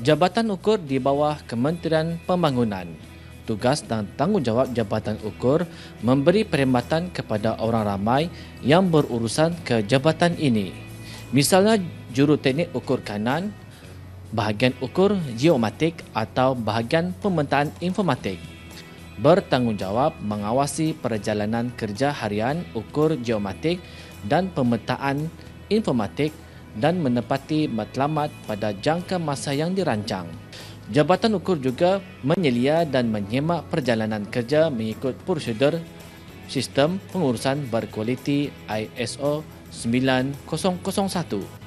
Jabatan Ukur di bawah Kementerian Pembangunan. Tugas dan tanggungjawab Jabatan Ukur memberi perkhidmatan kepada orang ramai yang berurusan ke jabatan ini. Misalnya juruteknik ukur kanan, bahagian ukur geomatik atau bahagian pemetaan informatik. Bertanggungjawab mengawasi perjalanan kerja harian ukur geomatik dan pemetaan informatik dan menepati matlamat pada jangka masa yang dirancang. Jabatan Ukur juga menyelia dan menyemak perjalanan kerja mengikut prosedur Sistem Pengurusan Berkualiti ISO 9001.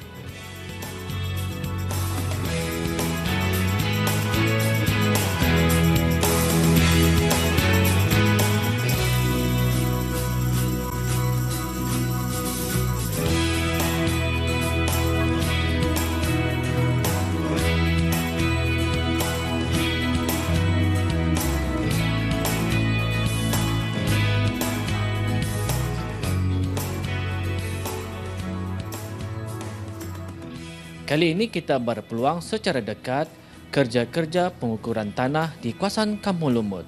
Kali ini kita berpeluang secara dekat kerja-kerja pengukuran tanah di kawasan Kampung Lumut.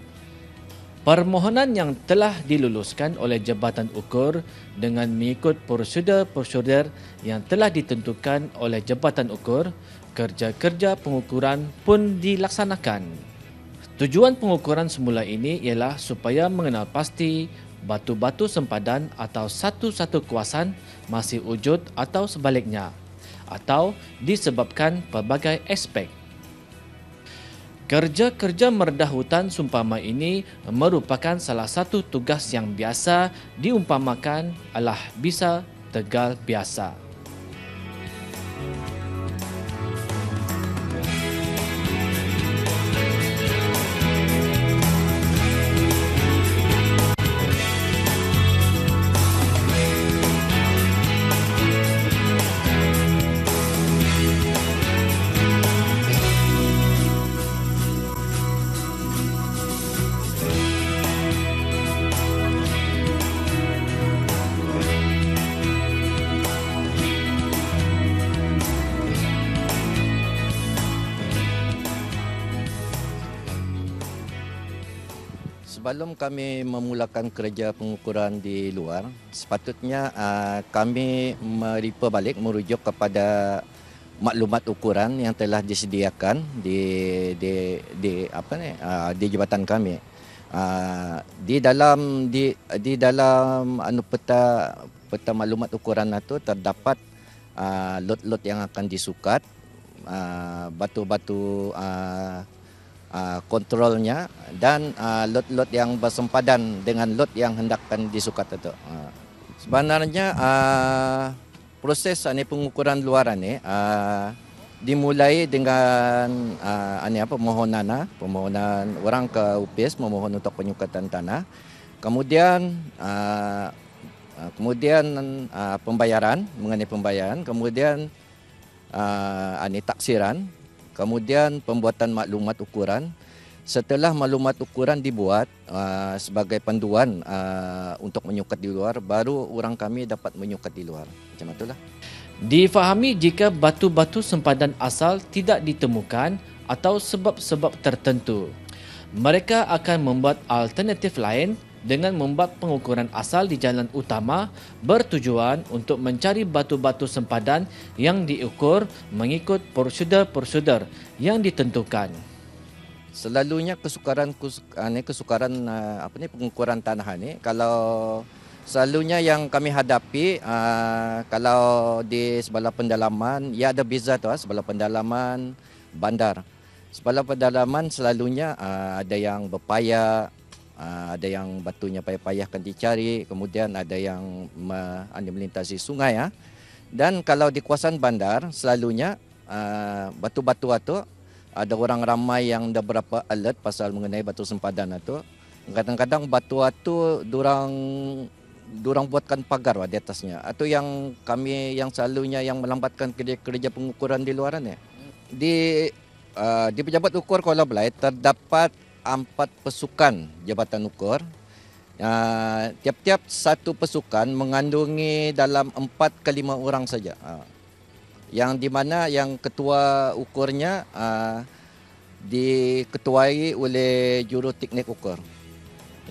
Permohonan yang telah diluluskan oleh Jabatan Ukur dengan mengikut prosedur-prosedur yang telah ditentukan oleh Jabatan Ukur, kerja-kerja pengukuran pun dilaksanakan. Tujuan pengukuran semula ini ialah supaya mengenal pasti batu-batu sempadan atau satu-satu kawasan masih wujud atau sebaliknya, atau disebabkan pelbagai aspek. Kerja-kerja meredah hutan seumpama ini merupakan salah satu tugas yang biasa diumpamakan adalah bisa tegal biasa. Sebelum kami memulakan kerja pengukuran di luar, sepatutnya kami merujuk kepada maklumat ukuran yang telah disediakan di jabatan kami. Di dalam peta maklumat ukuran itu terdapat lot-lot yang akan disukat, batu-batu kontrolnya, dan lot-lot yang bersempadan dengan lot yang hendakkan disukat itu. Sebenarnya proses pengukuran luaran ini dimulai dengan permohonan orang ke UPS memohon untuk penyukatan tanah. Kemudian pembayaran, mengenai pembayaran, kemudian taksiran, kemudian pembuatan maklumat ukuran. Setelah maklumat ukuran dibuat sebagai panduan untuk menyukat di luar, baru orang kami dapat menyukat di luar. Macam itulah. Difahami jika batu-batu sempadan asal tidak ditemukan atau sebab-sebab tertentu, mereka akan membuat alternatif lain dengan membuat pengukuran asal di jalan utama bertujuan untuk mencari batu-batu sempadan yang diukur mengikut prosedur-prosedur yang ditentukan. Selalunya kesukaran pengukuran tanah ini, kalau selalunya yang kami hadapi, kalau di sebelah pendalaman, ya ada beza tu, sebelah pendalaman bandar. Sebelah pendalaman selalunya ada yang berpayah, ada yang batunya payah-payahkan dicari, kemudian ada yang melintasi sungai. Dan kalau di kawasan bandar, selalunya batu-batu itu, ada orang ramai yang dah berapa alert pasal mengenai batu sempadan itu. Kadang-kadang batu itu durang buatkan pagar di atasnya. Atau yang selalunya yang melambatkan kerja pengukuran di luaran ya. Di pejabat ukur Kuala Belait terdapat 4 pasukan jabatan ukur. Tiap-tiap satu pasukan mengandungi dalam 4 ke 5 orang saja. yang di mana yang ketua ukurnya diketuai oleh juru teknik ukur.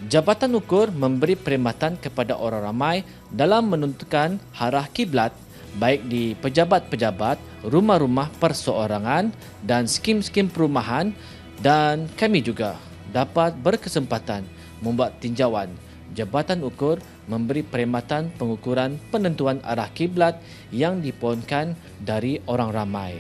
Jabatan ukur memberi perkhidmatan kepada orang ramai dalam menentukan arah kiblat baik di pejabat-pejabat, rumah-rumah perseorangan dan skim-skim perumahan, dan kami juga dapat berkesempatan membuat tinjauan. Jabatan ukur memberi perkhidmatan pengukuran penentuan arah kiblat yang dipohonkan dari orang ramai.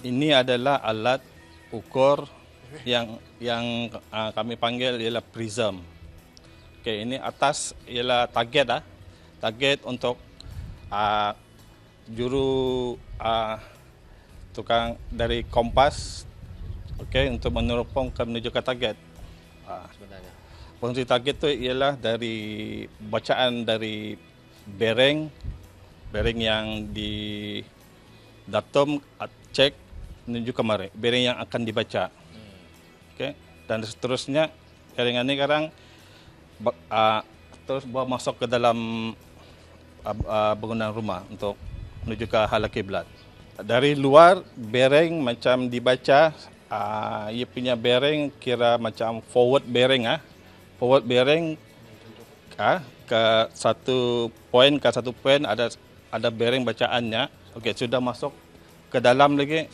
Ini adalah alat ukur yang kami panggil ialah prism. Okey, ini atas ialah target target untuk juru tukang dari kompas, okey, untuk meneropong ke menuju ke target. Sebenarnya. Fungsi target tu ialah dari bacaan dari bearing yang di datum cek menuju ke mari, bearing yang akan dibaca. Okey, dan seterusnya jaringan ini sekarang terus bawa masuk ke dalam bangunan rumah untuk menuju ke hala kiblat. Dari luar bearing macam dibaca, ia punya bearing kira macam forward bearing forward bearing ke satu poin ada bearing bacaannya. Okey, sudah masuk ke dalam lagi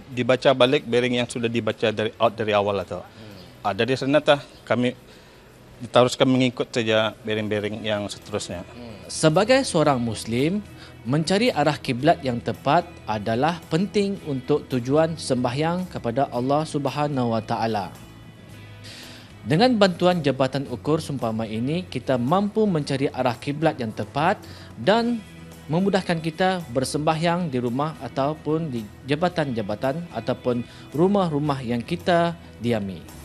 dibaca balik bearing yang sudah dibaca dari awal atau. Dari sana kami diteruskan mengikut saja bearing-bearing yang seterusnya. Sebagai seorang Muslim, mencari arah kiblat yang tepat adalah penting untuk tujuan sembahyang kepada Allah Subhanahu Wa Taala. Dengan bantuan jabatan ukur seumpama ini, kita mampu mencari arah kiblat yang tepat dan memudahkan kita bersembahyang di rumah ataupun di jabatan-jabatan ataupun rumah-rumah yang kita diami.